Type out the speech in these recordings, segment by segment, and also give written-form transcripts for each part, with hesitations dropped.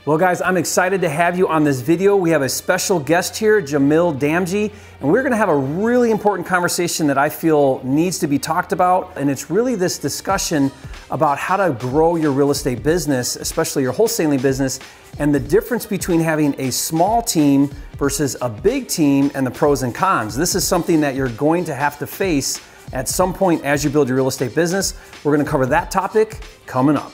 Well guys, I'm excited to have you on this video. We have a special guest here, Jamil Damji, and we're gonna have a really important conversation that I feel needs to be talked about. And it's really this discussion about how to grow your real estate business, especially your wholesaling business, and the difference between having a small team versus a big team and the pros and cons. This is something that you're going to have to face at some point as you build your real estate business. We're gonna cover that topic coming up.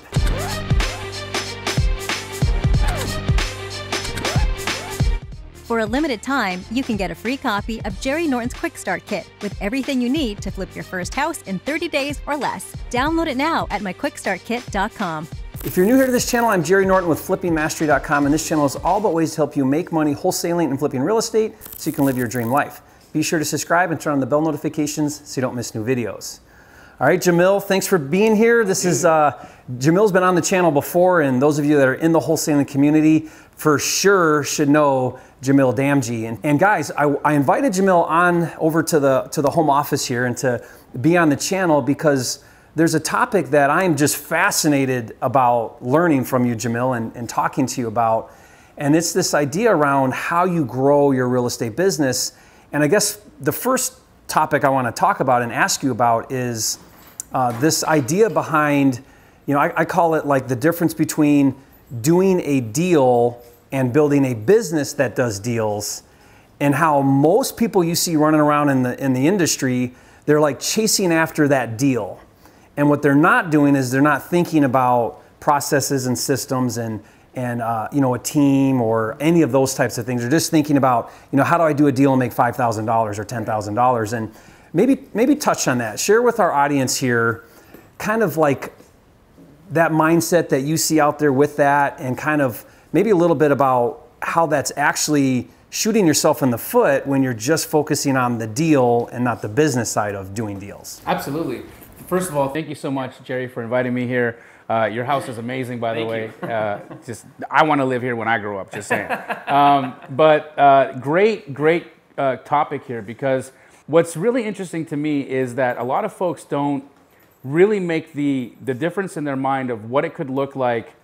For a limited time, you can get a free copy of Jerry Norton's Quickstart Kit with everything you need to flip your first house in 30 days or less. Download it now at myquickstartkit.com. If you're new here to this channel, I'm Jerry Norton with FlippingMastery.com, and this channel is all about ways to help you make money wholesaling and flipping real estate so you can live your dream life. Be sure to subscribe and turn on the bell notifications so you don't miss new videos. All right, Jamil, thanks for being here. This is Jamil's been on the channel before, and those of you that are in the wholesaling community for sure should know Jamil Damji. And guys, I invited Jamil on over to the home office here and to be on the channel because there's a topic that I'm just fascinated about learning from you, Jamil, and talking to you about. And it's this idea around how you grow your real estate business. And I guess the first topic I want to talk about and ask you about is this idea behind, I call it like the difference between doing a deal and building a business that does deals, and how most people you see running around in the industry, they're like chasing after that deal. And what they're not doing is they're not thinking about processes and systems and a team or any of those types of things. They're just thinking about, how do I do a deal and make $5,000 or $10,000? And maybe touch on that. Share with our audience here kind of like that mindset that you see out there with that, and kind of maybe a little bit about how that's actually shooting yourself in the foot when you're just focusing on the deal and not the business side of doing deals. Absolutely. First of all, thank you so much, Jerry, for inviting me here. Your house is amazing, by the way. I want to live here when I grow up, just saying. Great topic here, because what's really interesting to me is that a lot of folks don't really make the difference in their mind of what it could look like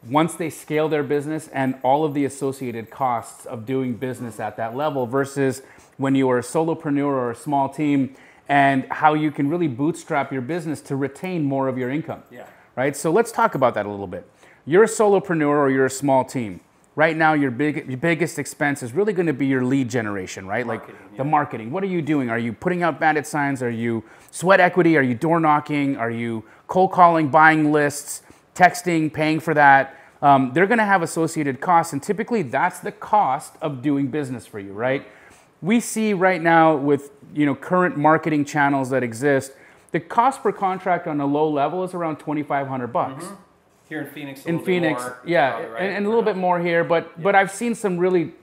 once they scale their business and all of the associated costs of doing business at that level versus when you are a solopreneur or a small team, and how you can really bootstrap your business to retain more of your income. Yeah. Right? So let's talk about that a little bit. You're a solopreneur or you're a small team. Right now, your biggest expense is really going to be your lead generation, right? Marketing, the marketing. What are you doing? Are you putting out bandit signs? Are you sweat equity? Are you door knocking? Are you cold calling, buying lists, texting, paying for that? They're going to have associated costs, and typically that's the cost of doing business for you, right? We see right now with current marketing channels that exist, the cost per contract on a low level is around $2,500 bucks. Mm-hmm. Here in Phoenix, more, yeah, probably, right? and a little bit more here, but I've seen some really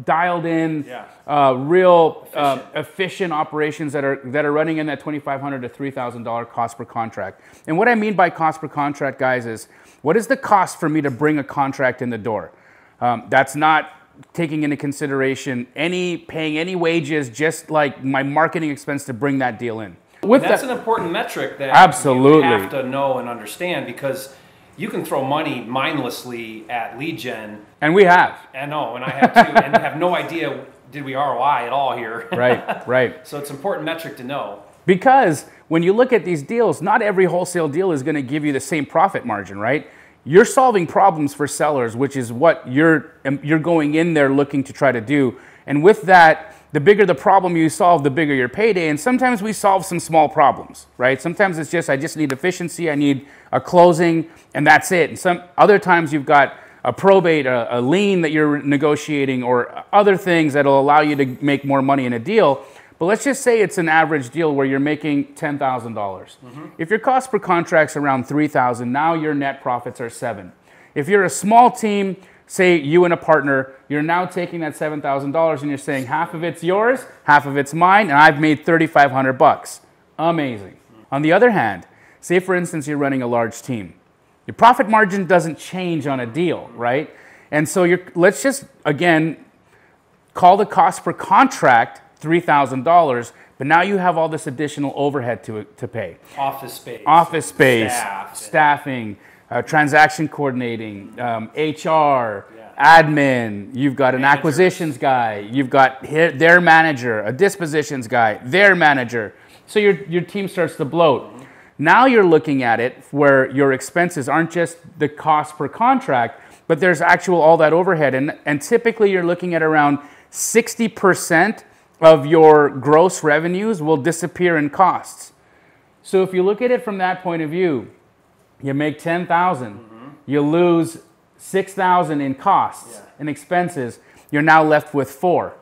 dialed in, real efficient operations that are running in that $2,500 to $3,000 cost per contract. And what I mean by cost per contract, guys, is what is the cost for me to bring a contract in the door? That's not taking into consideration paying any wages, just like my marketing expense to bring that deal in. That's an important metric that absolutely you have to know and understand, because you can throw money mindlessly at lead gen. And we have. I know, and I have too, and have no idea, did we ROI at all here? Right. So it's an important metric to know. Because when you look at these deals, not every wholesale deal is going to give you the same profit margin, right? You're solving problems for sellers, which is what you're going in there looking to try to do. And with that, the bigger the problem you solve, the bigger your payday. And sometimes we solve some small problems, right? Sometimes it's just, I just need efficiency, I need a closing, and that's it. And some other times you've got a probate, a lien that you're negotiating, or other things that'll allow you to make more money in a deal. But let's just say it's an average deal where you're making $10,000. Mm-hmm. If your cost per contract's around $3,000, now your net profits are $7,000. If you're a small team, say you and a partner, you're now taking that $7,000 and you're saying half of it's yours, half of it's mine, and I've made $3,500 bucks. Amazing. On the other hand, say for instance you're running a large team. Your profit margin doesn't change on a deal, right? And so let's just, again, call the cost per contract $3,000, but now you have all this additional overhead to pay. Office space, staffing, transaction coordinating, HR, admin, you've got an acquisitions guy, you've got their manager, a dispositions guy, their manager. So your team starts to bloat. Now you're looking at it where your expenses aren't just the cost per contract, but there's actual all that overhead. And typically you're looking at around 60% of your gross revenues will disappear in costs. So if you look at it from that point of view, you make 10,000, you lose 6,000 in costs and expenses, you're now left with 4.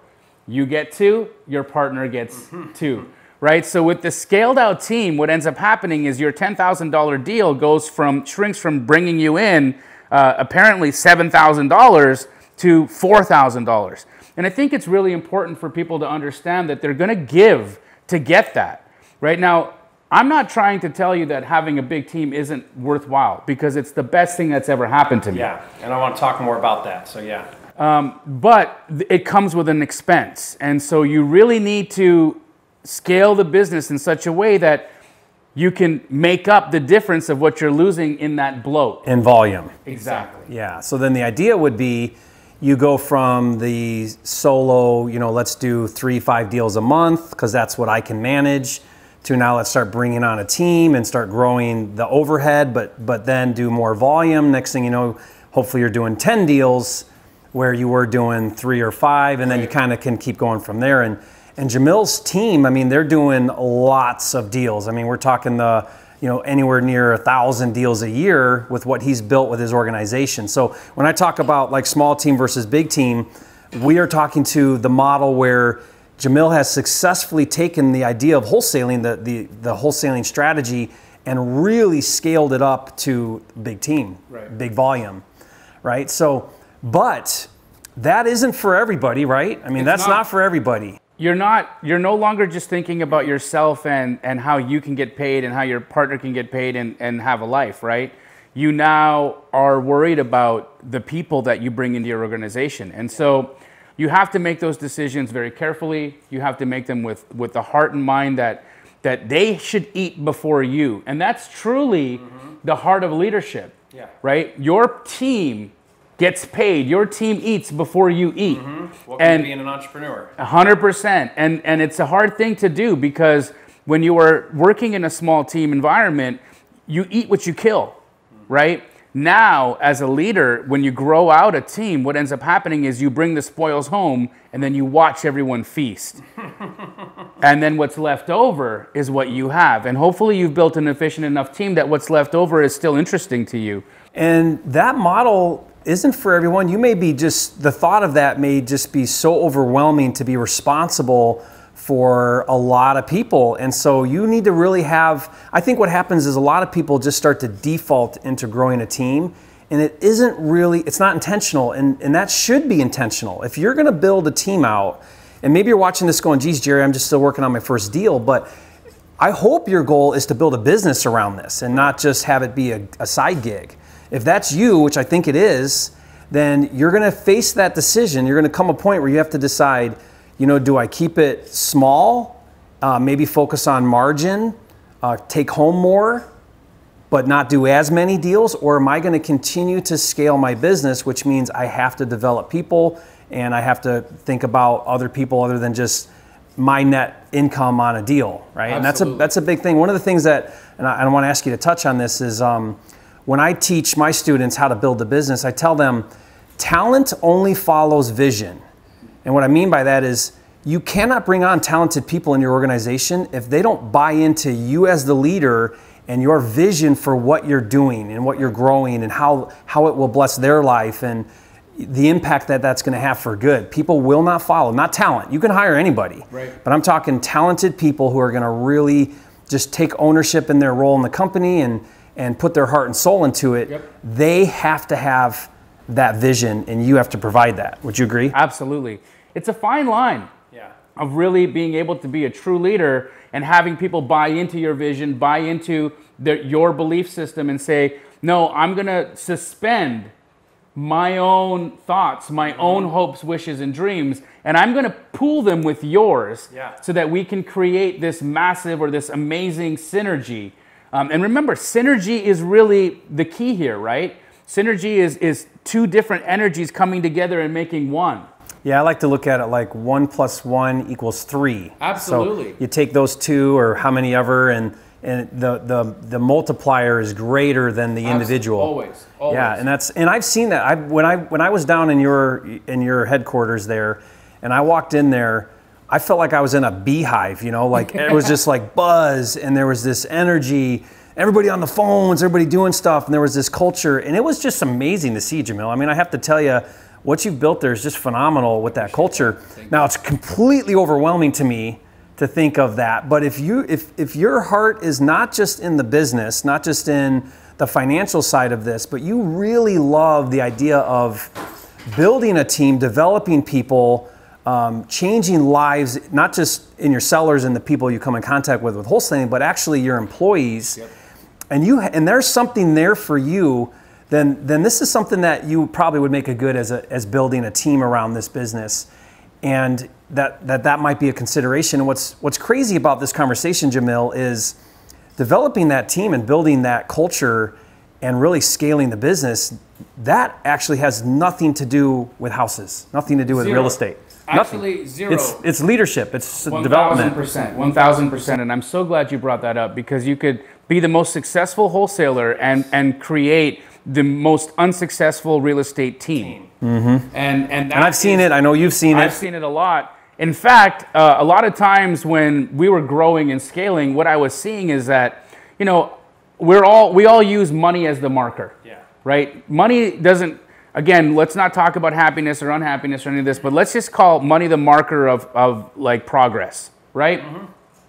You get 2, your partner gets 2. Right? So with the scaled out team, what ends up happening is your $10,000 deal shrinks from bringing you in apparently $7,000 to $4,000. And I think it's really important for people to understand that they're going to give to get that. Right now, I'm not trying to tell you that having a big team isn't worthwhile, because it's the best thing that's ever happened to me. Yeah, and I want to talk more about that, so yeah. But it comes with an expense. And so you really need to scale the business in such a way that you can make up the difference of what you're losing in that bloat. In volume. Exactly. Yeah, so then the idea would be you go from the solo, let's do 3-5 deals a month because that's what I can manage, to now let's start bringing on a team and start growing the overhead, but then do more volume. Next thing you know, hopefully you're doing 10 deals where you were doing 3 or 5, and then you kind of can keep going from there. And Jamil's team, they're doing lots of deals. We're talking anywhere near 1,000 deals a year with what he's built with his organization. So when I talk about like small team versus big team, we are talking to the model where Jamil has successfully taken the idea of wholesaling, the wholesaling strategy, and really scaled it up to big team, big volume, right? So, but that isn't for everybody, right? That's not for everybody. You're no longer just thinking about yourself and how you can get paid and how your partner can get paid and have a life, right? You now are worried about the people that you bring into your organization. And so you have to make those decisions very carefully. You have to make them with the heart and mind that they should eat before you. And that's truly the heart of leadership, right? Your team gets paid. Your team eats before you eat. What can being an entrepreneur? 100%. And it's a hard thing to do, because when you are working in a small team environment, you eat what you kill, right? Now, as a leader, when you grow out a team, what ends up happening is you bring the spoils home and then you watch everyone feast. And then what's left over is what you have. And hopefully you've built an efficient enough team that what's left over is still interesting to you. And that model isn't for everyone. You may be the thought of that may just be so overwhelming to be responsible for a lot of people. And so you need to really I think what happens is a lot of people just start to default into growing a team, and it's not intentional, and that should be intentional. If you're gonna build a team out, and maybe you're watching this going, geez, Jerry, I'm just still working on my first deal, but I hope your goal is to build a business around this and not just have it be a side gig. If that's you, which I think it is, then you're gonna face that decision. You're gonna come a point where you have to decide, do I keep it small, maybe focus on margin, take home more, but not do as many deals? Or am I gonna continue to scale my business, which means I have to develop people and I have to think about other people other than just my net income on a deal, right? Absolutely. And that's a big thing. One of the things that, and I wanna ask you to touch on this, is when I teach my students how to build a business, I tell them talent only follows vision. And what I mean by that is you cannot bring on talented people in your organization if they don't buy into you as the leader and your vision for what you're doing and what you're growing and how it will bless their life and the impact that that's going to have for good. People will not follow. Not talent. You can hire anybody. Right. But I'm talking talented people who are going to really just take ownership in their role in the company and put their heart and soul into it. Yep. They have to have that vision, and you have to provide that. Would you agree? Absolutely. It's a fine line of really being able to be a true leader and having people buy into your vision, buy into your belief system and say, no, I'm going to suspend my own thoughts, my own hopes, wishes, and dreams, and I'm going to pool them with yours so that we can create this massive or this amazing synergy And remember, synergy is really the key here, right? Synergy is two different energies coming together and making one. Yeah, I like to look at it like 1 + 1 = 3. Absolutely. So you take those two or how many ever, and the multiplier is greater than the individual. Always. Yeah, and I've seen that. When I was down in your headquarters there, and I walked in there, I felt like I was in a beehive. Like it was just like buzz, and there was this energy. Everybody on the phones, everybody doing stuff, and there was this culture, and it was just amazing to see, Jamil. I mean, I have to tell you, what you've built there is just phenomenal with that culture. Now, it's completely overwhelming to me to think of that, but if your heart is not just in the business, not just in the financial side of this, but you really love the idea of building a team, developing people, changing lives, not just in your sellers and the people you come in contact with wholesaling, but actually your employees. Yep. And there's something there for you, then this is something that you probably would make a good as building a team around this business, and that might be a consideration. And what's crazy about this conversation, Jamil, is developing that team and building that culture and really scaling the business. That actually has nothing to do with houses, nothing to do with real estate. Actually, nothing. Zero. It's leadership. It's development. 1,000%. And I'm so glad you brought that up, because you could be the most successful wholesaler and create the most unsuccessful real estate team. Mm-hmm. And I've seen it. I know you've seen it. I've seen it a lot. In fact, a lot of times when we were growing and scaling, what I was seeing is that, we all use money as the marker. Yeah. Right? Money doesn't. Again, let's not talk about happiness or unhappiness or any of this, but let's just call money the marker of like progress, right? Mm-hmm.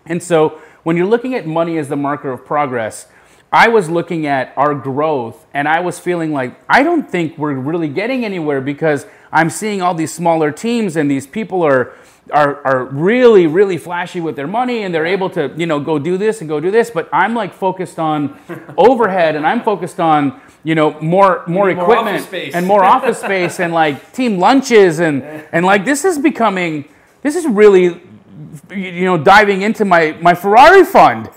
And so when you're looking at money as the marker of progress, I was looking at our growth and I was feeling like, I don't think we're really getting anywhere, because I'm seeing all these smaller teams and these people are really, really flashy with their money, and they're able to, go do this and go do this. But I'm like focused on overhead, and I'm focused on, more equipment and more office space and like team lunches and like this is really, diving into my Ferrari fund,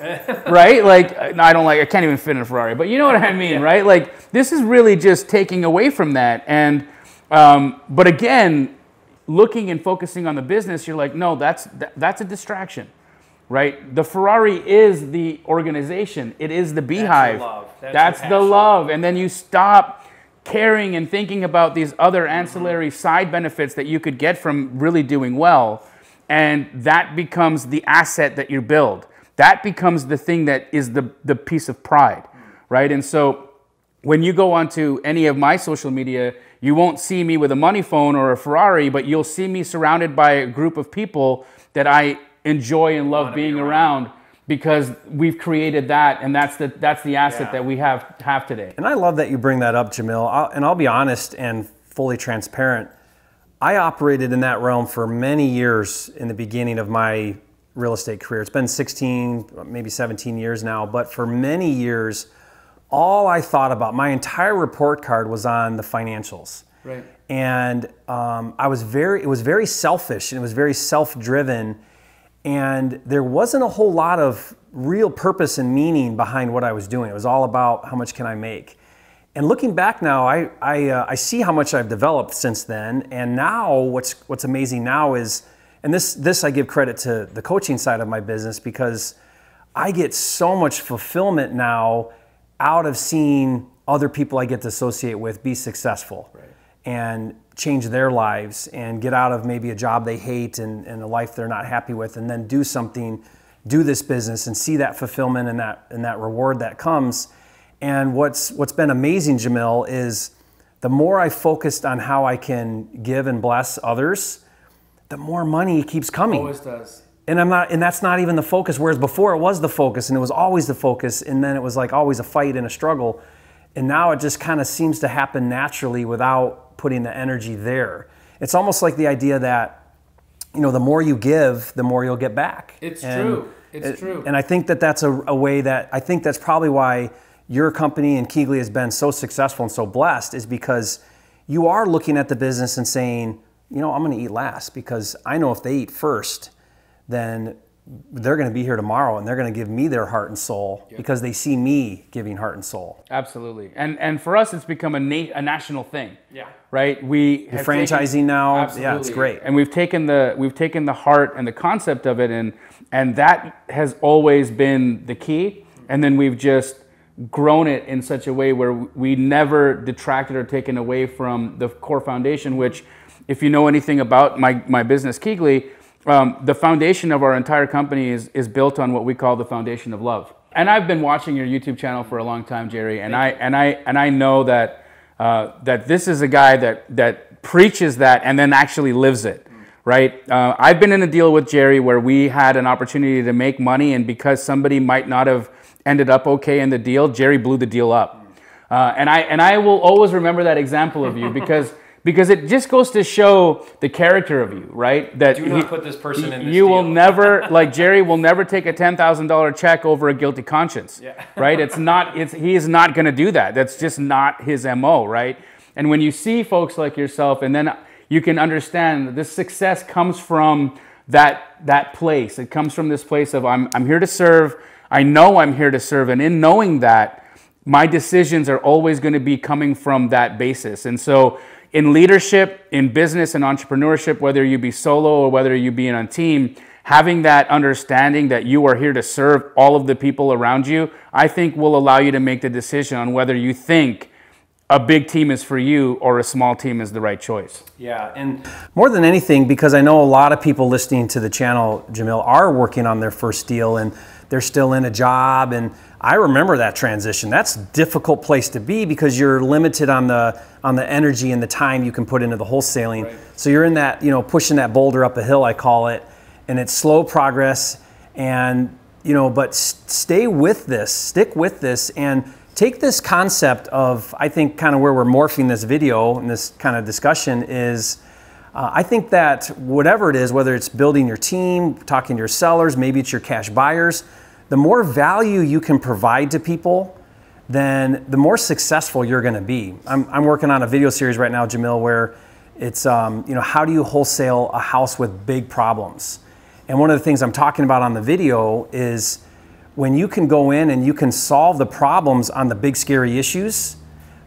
right? Like I can't even fit in a Ferrari, but you know what I mean, right? Like this is really just taking away from that. And, but again, looking and focusing on the business, you're like, no, that's a distraction, right? The Ferrari is the organization. It is the beehive. That's the love. And then you stop caring and thinking about these other ancillary side benefits that you could get from really doing well. And that becomes the asset that you build. That becomes the thing that is the piece of pride, right? And so when you go onto any of my social media, you won't see me with a money phone or a Ferrari, but you'll see me surrounded by a group of people that I enjoy and love being around, because we've created that, and that's the asset that we have today. And I love that you bring that up, Jamil. I'll be honest and fully transparent. I operated in that realm for many years in the beginning of my real estate career. It's been 16, maybe 17 years now, but for many years, all I thought about, my entire report card was on the financials. Right. And it was very selfish, and it was very self-driven, and there wasn't a whole lot of real purpose and meaning behind what I was doing. It was all about how much can I make. And looking back now, I see how much I've developed since then. And now what's amazing now is, and this I give credit to the coaching side of my business, because I get so much fulfillment now out of seeing other people I get to associate with be successful, right, and change their lives and get out of maybe a job they hate and a life they're not happy with, and then do this business and see that fulfillment and that reward that comes. And what's been amazing, Jamil, is the more I focused on how I can give and bless others, the more money keeps coming. Always does. And that's not even the focus. Whereas before it was the focus, and it was always the focus, and then it was like always a fight and a struggle. And now it just kind of seems to happen naturally without putting the energy there. It's almost like the idea that, the more you give, the more you'll get back. It's true. It's true. And I think that's a way that, I think that's probably why your company and Keegley has been so successful and so blessed, is because you are looking at the business and saying, I'm going to eat last, because I know if they eat first, then they're going to be here tomorrow and they're going to give me their heart and soul because they see me giving heart and soul. Absolutely. And for us, it's become a national thing. Yeah. Right? We You're franchising now. Absolutely. Yeah, it's great. And we've taken the heart and the concept of it, and that has always been the key. And then we've just grown it in such a way where we never detracted or taken away from the core foundation, which, if you know anything about my business, Keegley, the foundation of our entire company is built on what we call the foundation of love. And I've been watching your YouTube channel for a long time, Jerry, and I know that that this is a guy that preaches that and then actually lives it, right? I've been in a deal with Jerry where we had an opportunity to make money, and because somebody might not have ended up okay in the deal, Jerry blew the deal up. And I will always remember that example of you because it just goes to show the character of you, right? That do not put this person in this you deal. will never, like Jerry will never take a $10,000 check over a guilty conscience, right? He is not going to do that. That's just not his MO, right? And when you see folks like yourself, and then you can understand that this success comes from that place. It comes from this place of I'm here to serve. I know I'm here to serve, and in knowing that, my decisions are always going to be coming from that basis. And so in leadership, in business and entrepreneurship, whether you be solo or whether you be in a team, having that understanding that you are here to serve all of the people around you, I think will allow you to make the decision on whether you think a big team is for you or a small team is the right choice. Yeah, and more than anything, because I know a lot of people listening to the channel, Jamil, are working on their first deal and they're still in a job, and I remember that transition. That's a difficult place to be because you're limited on the energy and the time you can put into the wholesaling. Right. So you're in that, pushing that boulder up a hill, I call it, and it's slow progress. And but stay with this, stick with this, and take this concept of, I think, kind of where we're morphing this video and this kind of discussion is. I think that whatever it is, whether it's building your team, talking to your sellers, maybe it's your cash buyers, the more value you can provide to people, then the more successful you're going to be. I'm working on a video series right now, Jamil, where it's how do you wholesale a house with big problems? And one of the things I'm talking about on the video is when you can go in and you can solve the problems on the big scary issues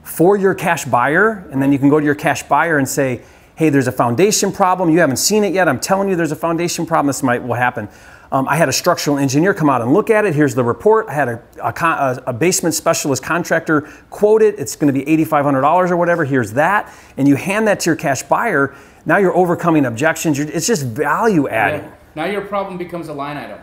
for your cash buyer, and then you can go to your cash buyer and say, hey, there's a foundation problem. You haven't seen it yet. I'm telling you there's a foundation problem. This might will happen. I had a structural engineer come out and look at it. Here's the report. I had a basement specialist contractor quote it. It's going to be $8,500 or whatever. Here's that. And you hand that to your cash buyer. Now you're overcoming objections. It's just value adding. Yeah. Now your problem becomes a line item.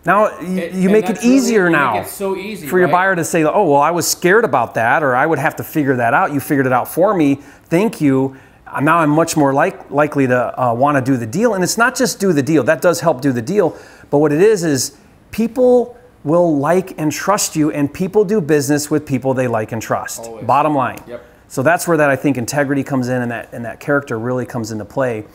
Now you make it easier now. Make it so easy, for your buyer to say, oh, well, I was scared about that, or I would have to figure that out. You figured it out for me. Thank you. Now I'm much more likely to want to do the deal. And it's not just do the deal. That does help do the deal. But what it is people will like and trust you, and people do business with people they like and trust. Always. Bottom line. Yep. So that's where that, I think, integrity comes in, and that character really comes into play.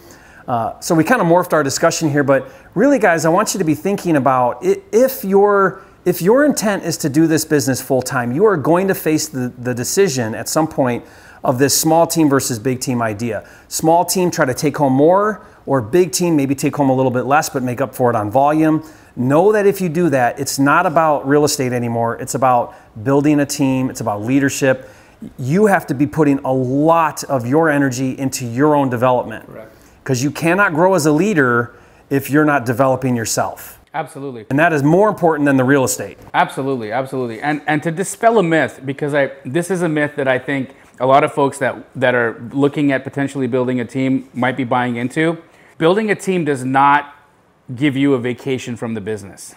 So we kind of morphed our discussion here, but really, guys, I want you to be thinking about if your intent is to do this business full time, you are going to face the decision at some point of this small team versus big team idea. Small team, try to take home more, or big team, maybe take home a little bit less, but make up for it on volume. Know that if you do that, it's not about real estate anymore. It's about building a team. It's about leadership. You have to be putting a lot of your energy into your own development. Correct. Because you cannot grow as a leader if you're not developing yourself. Absolutely. And that is more important than the real estate. Absolutely, absolutely. And to dispel a myth, because this is a myth that I think a lot of folks that are looking at potentially building a team might be buying into. Building a team does not give you a vacation from the business.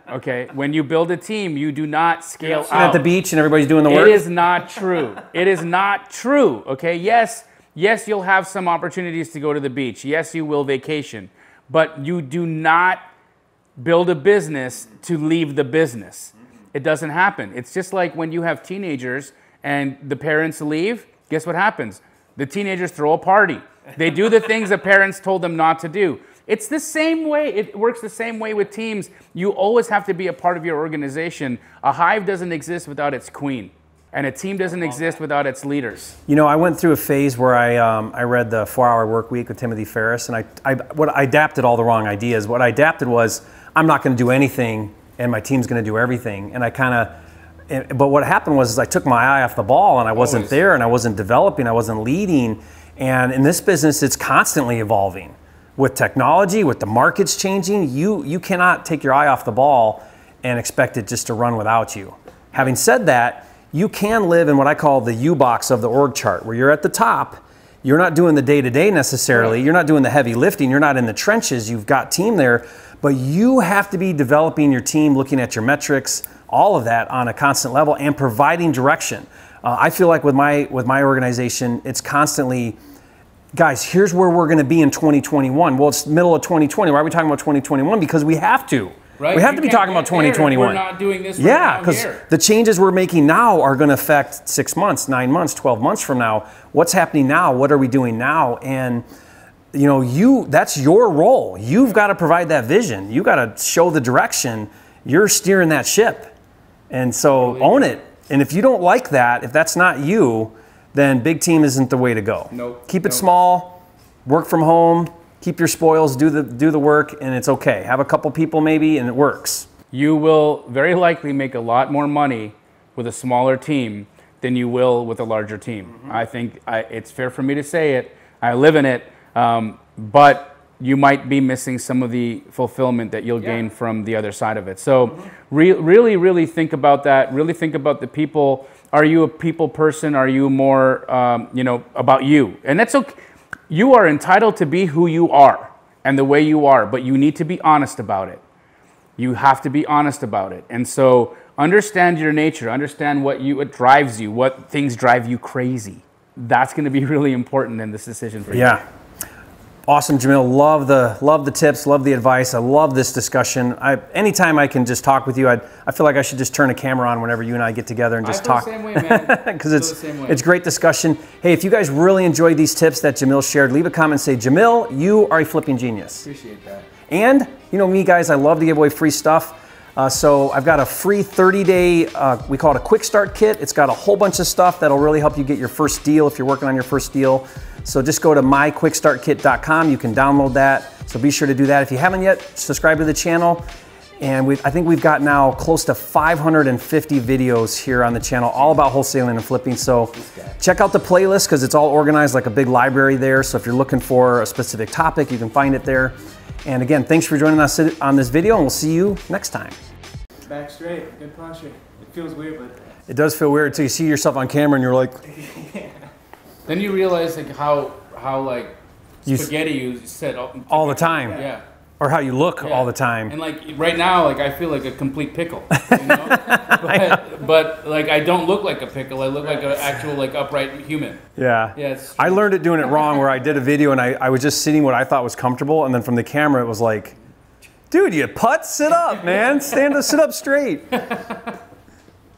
Okay? When you build a team, you do not scale out. At the beach and everybody's doing the work? It is not true. It is not true. Okay? Yes, you'll have some opportunities to go to the beach. Yes, you will vacation. But you do not build a business to leave the business. It doesn't happen. It's just like when you have teenagers and the parents leave, guess what happens? The teenagers throw a party. They do the things the parents told them not to do. It's the same way. It works the same way with teams. You always have to be a part of your organization. A hive doesn't exist without its queen. And a team doesn't exist without its leaders. You know, I went through a phase where I read the 4-Hour Work Week with Timothy Ferriss, and I adapted all the wrong ideas. What I adapted was, I'm not going to do anything, and my team's going to do everything. And but what happened was I took my eye off the ball, and I wasn't there, and I wasn't developing, I wasn't leading. And in this business, it's constantly evolving. With technology, with the markets changing, you cannot take your eye off the ball and expect it just to run without you. Having said that, you can live in what I call the U-box of the org chart, where you're at the top. You're not doing the day-to-day necessarily. You're not doing the heavy lifting. You're not in the trenches. You've got team there, but you have to be developing your team, looking at your metrics, all of that on a constant level, and providing direction. I feel like with my organization, it's constantly, guys, here's where we're going to be in 2021. Well, it's middle of 2020. Why are we talking about 2021? Because we have to. Right? We have to be talking about 2021. We're not doing this right now. Yeah, because the changes we're making now are going to affect 6 months, 9 months, 12 months from now. What's happening now? What are we doing now? And you know, that's your role. You've got to provide that vision. You got to show the direction. You're steering that ship. And so own it. And if you don't like that, if that's not you, then big team isn't the way to go. Nope. Keep it small, work from home, keep your spoils, do the work, and it's okay. Have a couple people maybe, and it works. You will very likely make a lot more money with a smaller team than you will with a larger team. Mm-hmm. I think it's fair for me to say it. I live in it, but you might be missing some of the fulfillment that you'll gain from the other side of it. So really think about that. Really think about the people. Are you a people person? Are you more, about you? And that's okay. You are entitled to be who you are and the way you are, but you need to be honest about it. You have to be honest about it. And so understand your nature, understand what drives you, what things drive you crazy. That's going to be really important in this decision for you. Yeah. Awesome, Jamil. Love the tips, love the advice. I love this discussion. Anytime I can just talk with you, I feel like I should just turn a camera on whenever you and I get together and just talk. I feel the same way, man. Because it's great discussion. Hey, if you guys really enjoyed these tips that Jamil shared, leave a comment and say, Jamil, you are a flipping genius. Appreciate that. And you know me, guys, I love to give away free stuff. So I've got a free 30-day, we call it a Quickstart Kit. It's got a whole bunch of stuff that'll really help you get your first deal if you're working on your first deal. So just go to myquickstartkit.com. You can download that. So be sure to do that. If you haven't yet, subscribe to the channel. And I think we've got now close to 550 videos here on the channel, all about wholesaling and flipping. So check out the playlist because it's all organized like a big library there. So if you're looking for a specific topic, you can find it there. And again, thanks for joining us on this video, and we'll see you next time. Back straight, good posture. It feels weird, but it does feel weird until you see yourself on camera and you're like. Then you realize like how like spaghetti you said all the time. Yeah. Or how you look all the time. And like right now, like I feel like a complete pickle. You know? but like I don't look like a pickle. I look like an actual like upright human. Yeah. Yeah. I learned it doing it wrong where I did a video and I was just sitting what I thought was comfortable, and then from the camera it was like, dude, you putt, sit up, man. Sit up straight.